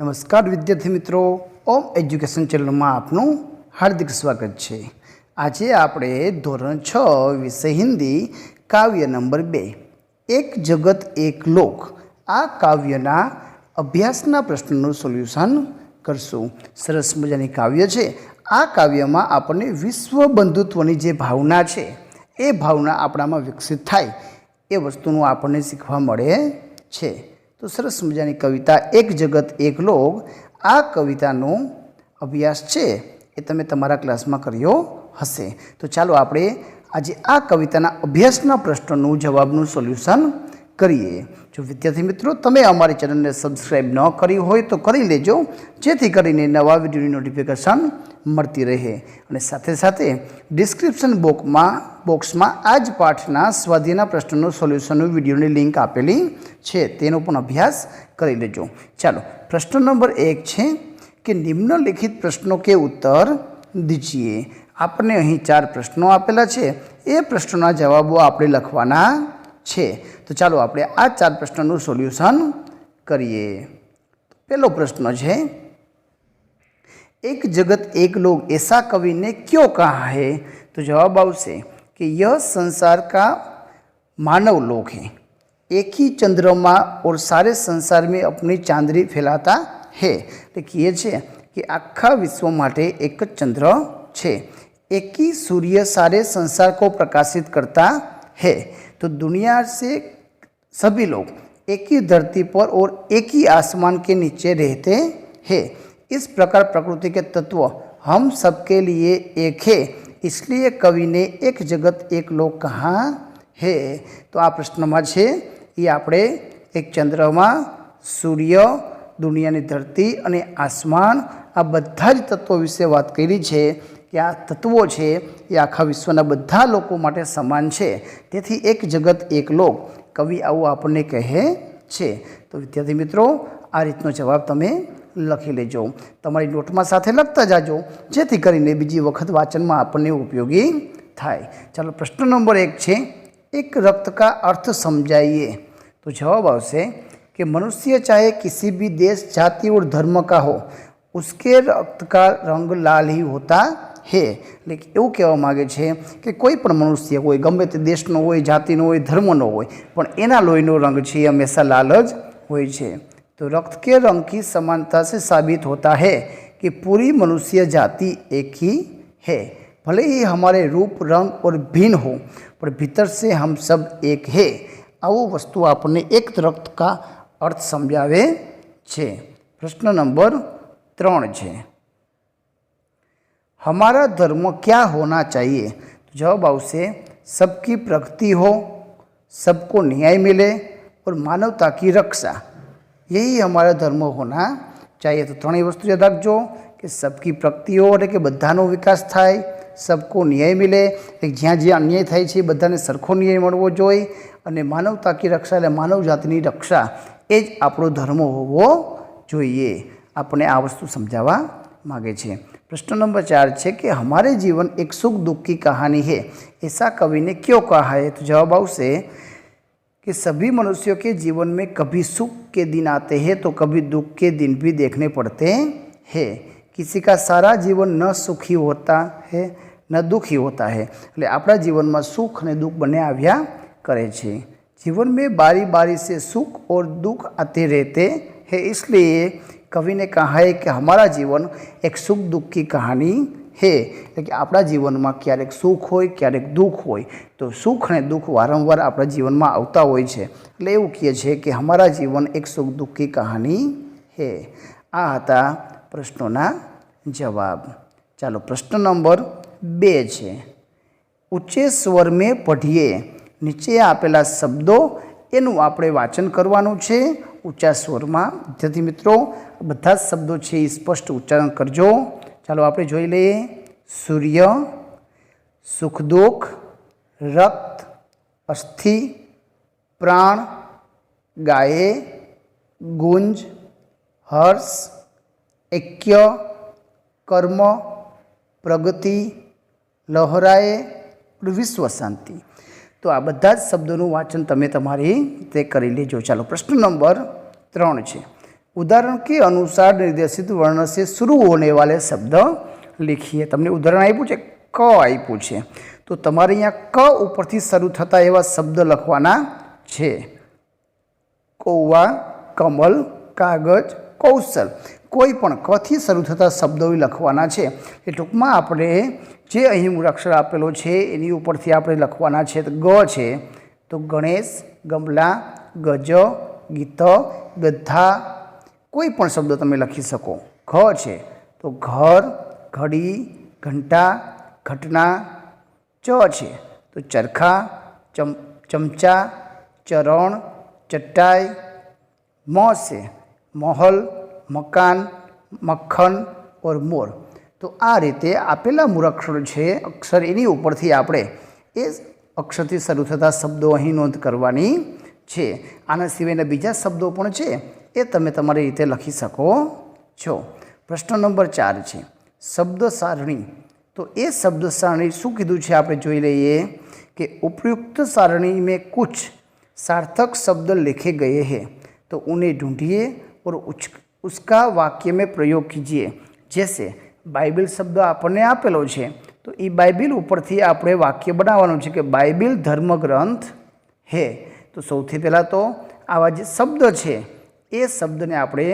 नमस्कार विद्यार्थी मित्रों, ओम एज्युकेशन चैनल में आपनु हार्दिक स्वागत है। आज आपणे धोरण 6 विषय हिंदी काव्य नंबर 2 एक जगत एक लोक आ काव्यना अभ्यासना प्रश्नों सोल्यूशन करशुं। सरस मजानी काव्य है। आ काव्य में आपने विश्व बंधुत्वनी जे भावना है ए भावना आपणामां विकसित थाय ए वस्तुनुं आपने शीखवा मळे छे। तो सरस मजानी कविता एक जगत एक लोक आ कवितानो अभ्यास है ए तमे तमारा क्लास में कर्यो हशे। तो चलो आपणे आज आ कविताना अभ्यासना प्रश्नों जवाबनु सोल्यूशन करिए। जो विद्यार्थी मित्रों तमे अमारी चैनल ने सब्सक्राइब न करी होय तो करी लेजो, जेथी करीने नवा विडियोनी नोटिफिकेशन मळती रहे। अने साथे साथे डिस्क्रिप्शन बॉक्स में आज पाठना स्वाध्यायना प्रश्नों सोल्यूशन विडियोनी लिंक आपेली छे, तेनो पण अभ्यास करी लेजो। चलो प्रश्न नंबर 1 छे कि निम्नलिखित प्रश्नों के उत्तर दीजिए। आपने अहीं 4 प्रश्नों आपेला छे, ए प्रश्नों जवाबों आपणे लखवाना छे। तो चलो आपणे आ 4 प्रश्नों सोल्यूशन करिए। पहलो प्रश्न है, एक जगत एक लोग ऐसा कवि ने क्यों कहा है? तो जवाब आवशे कि यह संसार का मानव लोक है, एक ही चंद्रमा और सारे संसार में अपनी चांदनी फैलाता है। देखिए छे कि आखा विश्व माटे एक चंद्र छे, एक ही सूर्य सारे संसार को प्रकाशित करता है। तो दुनिया से सभी लोग एक ही धरती पर और एक ही आसमान के नीचे रहते हैं। इस प्रकार प्रकृति के तत्व हम सबके लिए एक है, इसलिए कवि ने एक जगत एक लोक कहा है। तो आ प्रश्न में छे ये आपणे एक चंद्रमा, सूर्य, दुनियानी धरती अने आसमान आ बधा ज तत्वों विषे बात करी छे कि आ तत्वों छे ये आखा विश्वना बधा लोको माटे समान छे, तेथी एक जगत एक लोक कवि आवुं आपणे कहे छे। तो विद्यार्थी मित्रों आ रीतनो जवाब तमे लखी लेजो, तमारी नोट में साथे लखता जाजो, जेथी करीने बीजी वखत वाचन में आपने उपयोगी थाय। चलो प्रश्न नंबर 1 छे, एक रक्त का अर्थ समझाइए। तो जवाब आवशे कि मनुष्य चाहे किसी भी देश, जाति और धर्म का हो, उसके रक्त का रंग लाल ही होता है। लेकिन एवं कहेवा मांगे छे कि कोई पण मनुष्य होय, गमे ते देशनो होय, जातिनो होय, धर्मनो होय, पण एना लोहीनो रंग छे हमेशा लाल ज होय छे। तो रक्त के रंग की समानता से साबित होता है कि पूरी मनुष्य जाति एक ही है। भले ही हमारे रूप रंग और भिन्न हो, पर भीतर से हम सब एक है। आवो वस्तु आपने एक रक्त का अर्थ समझावे छे। प्रश्न नंबर 3 छे, हमारा धर्म क्या होना चाहिए? तो जवाब आवशे सबकी प्रगति हो, सबको न्याय मिले और मानवता की रक्षा, यही हमारा धर्म होना चाहिए। तो 3 वस्तु याद रखो कि सबकी प्रगति हो एटले कि बधानो विकास थाय, सबको न्याय मिले, ज्यां ज्यां अन्याय थाय छे बधाने सरखो न्याय मळवो जोईए, अने मानवता की रक्षा एटले मानव जातिनी रक्षा ए ज आपणो धर्म होवो जोईए। आपणे आ वस्तु समजाववा मांगे छे। प्रश्न नंबर 4 छे कि हमारे जीवन एक सुख दुख की कहानी है, ऐसा कवि ने क्यों कहा है? तो जवाब आवशे कि सभी मनुष्यों के जीवन में कभी सुख के दिन आते हैं तो कभी दुख के दिन भी देखने पड़ते हैं। किसी का सारा जीवन न सुखी होता है न दुखी होता है, એટલે આપણા જીવનમાં સુખ અને દુઃખ બંને આવ્યા કરે છે। जीवन में बारी बारी से सुख और दुख आते रहते हैं, इसलिए कवि ने कहा है कि हमारा जीवन एक सुख दुख की कहानी है। कि आपણા जीवનમાં क्यारेक सुख होय क्यारेक दुख होय, तो सुख ने दुख वारंवार आपણા जीवનમાં આવતા હોય છે, એટલે એવું કહે છે કે हमारा जीवन एक सुख दुख की कहानी है। आ હતા પ્રશ્નોના જવાબ। ચાલો प्रश्न नंबर 2 છે, ऊंचे स्वर में पढ़िए। નીચે આપેલા શબ્દો એનું આપણે વાંચન કરવાનું છે ઊંચા સ્વરમાં। વિદ્યાર્થી મિત્રો બધા જ શબ્દો છે એ સ્પષ્ટ ઉચ્ચારણ કરજો। ચાલો આપણે જોઈ લઈએ। सूर्य, सुख दुख, रक्त, अस्थि, प्राण, गाये, गुंज, हर्ष, ऐक्य, कर्म, प्रगति, लहराए और विश्व शांति। तो आ બધા જ શબ્દોનું વાંચન તમે તમારી રીતે કરી લેજો। ચાલો પ્રશ્ન નંબર 3 છે, उदाहरण के अनुसार निर्देशित वर्ण से शुरू होने वाले शब्द लिखिए। तमने उदाहरण आप्युं छे, क आप्युं छे तो तमारे अहींया क उपरथी शरू थता एवा शब्द लखवाना छे। कौवा, कमल, कागज, कौशल, कोई पण क थी शरू थता शब्दों लखवाना छे। ए टूंकमां आपणे जे अहीं मूळाक्षर आपेलो छे एनी उपरथी आपणे लखवाना छे। तो ग छे तो गणेश, गमला, गज, गीत, गधा, कोई पण शब्द तमे लखी सको। घ छे तो घर, घड़ी, घंटा, घटना। च छे तो चरखा, चमचा, चरण, चटाई। म से महल, मकान, मक्खन और मोर। तो आ रीते आपेला मूळाक्षर छे अक्षर एनी उपरथी आपणे ए अक्षरथी शरू थता शब्दों अहीं नोंध करवानी छे। आना सिवायना बीजा शब्दों पण छे ए तमे तमारी रीते लखी सको छो। प्रश्न नंबर 4 छे शब्द सारणी। तो ये शब्द सारणी शुं कीधुं छे आपणे जोई लईए कि उपयुक्त सारणी में कुछ सार्थक शब्द लिखे गए हैं तो उन्हें ढूंढिए और उसका वाक्य में प्रयोग कीजिए। जैसे बाइबल शब्द आपने आपेलो छे तो ये बाइबल उपरथी आपणे वाक्य बनाववानुं छे कि बाइबल धर्मग्रंथ है। तो सौथी पहला तो आवा जे शब्द छे ए शब्दने आपणे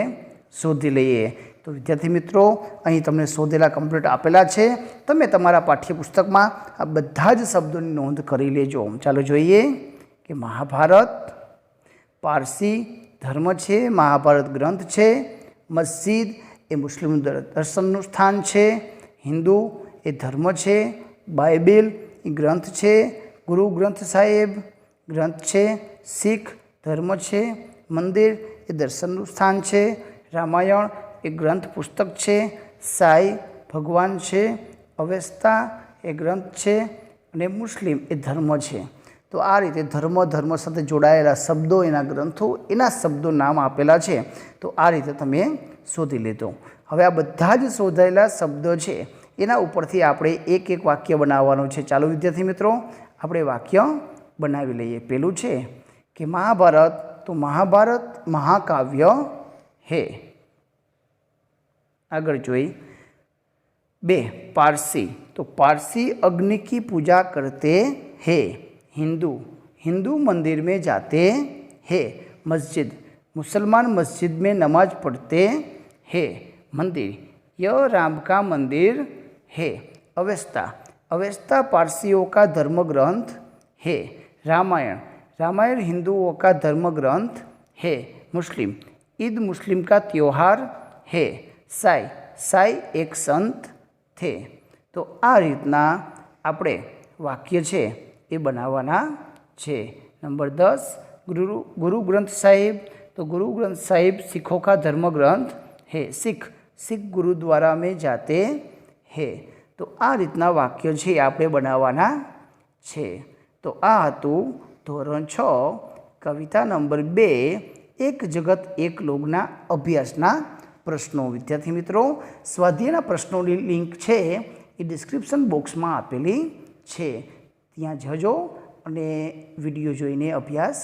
शोधी लईए। तो विद्यार्थी मित्रों अहीं तमने शोधेला कम्प्लीट आपेला छे। तमे तमारा पाठ्यपुस्तकमां आ बधा ज शब्दोनी नोंध करी लेजो। चालो जोईए कि महाभारत पारसी धर्म छे, महाभारत ग्रंथ छे, मस्जिद ए मुस्लिम दर्शननुं स्थान छे, हिंदू ए धर्म छे, बाइबल ए ग्रंथ छे, गुरु ग्रंथ साहेब ग्रंथ छे, सिख धर्म छे, मंदिर ए दर्शननुं स्थान छे, रामायण ए ग्रंथ पुस्तक छे, साई भगवान छे, अवेस्ता ए ग्रंथ छे अने मुस्लिम ए धर्म छे। तो आ रीते धर्म साथे जोड़ायेला शब्दों एना ग्रंथों एना शब्दों नाम आपेला छे। तो आ रीते तमे शोधी लीधो। हवे आ बधा ज शोधायेला शब्दों छे एना उपरथी आपणे एक एक वाक्य बनाववानुं छे। चालो विद्यार्थी मित्रों आपणे वाक्य बनावी लईए। पहेलुं छे कि महाभारत तो महाभारत महाकाव्य है। आगळ जोई। 2 पारसी तो पारसी अग्नि की पूजा करते हैं। हिंदू हिंदू मंदिर में जाते हैं। मस्जिद मुसलमान मस्जिद में नमाज पढ़ते हैं। मंदिर यह राम का मंदिर है। अवेस्ता अवेस्ता पारसियों का धर्म ग्रंथ है। रामायण रामायण हिंदुओं का धर्म ग्रंथ है। मुस्लिम ईद मुस्लिम का त्यौहार है। साई साई एक संत थे। तो आ रीतना आपणे वाक्य छे ए बनाववाना छे। नंबर 10 गुरु ग्रंथ साहिब तो गुरु ग्रंथ साहिब सिखों का धर्म ग्रंथ है। सिख गुरुद्वारा में जाते हैं। तो आ रीतना वाक्य छे आपणे बनाववाना छे। तो आ हतुं धोरण 6 कविता नंबर 2 एक जगत एक लोकना अभ्यासना प्रश्नों। विद्यार्थी मित्रों स्वाध्यायना प्रश्नोनी लिंक छे ए डिस्क्रिप्शन बॉक्स में आपेली छे। त्यां जजो अने विडियो जोईने अभ्यास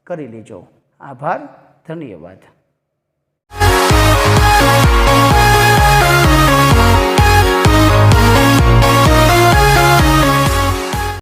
करी लेजो। आभार, धन्यवाद।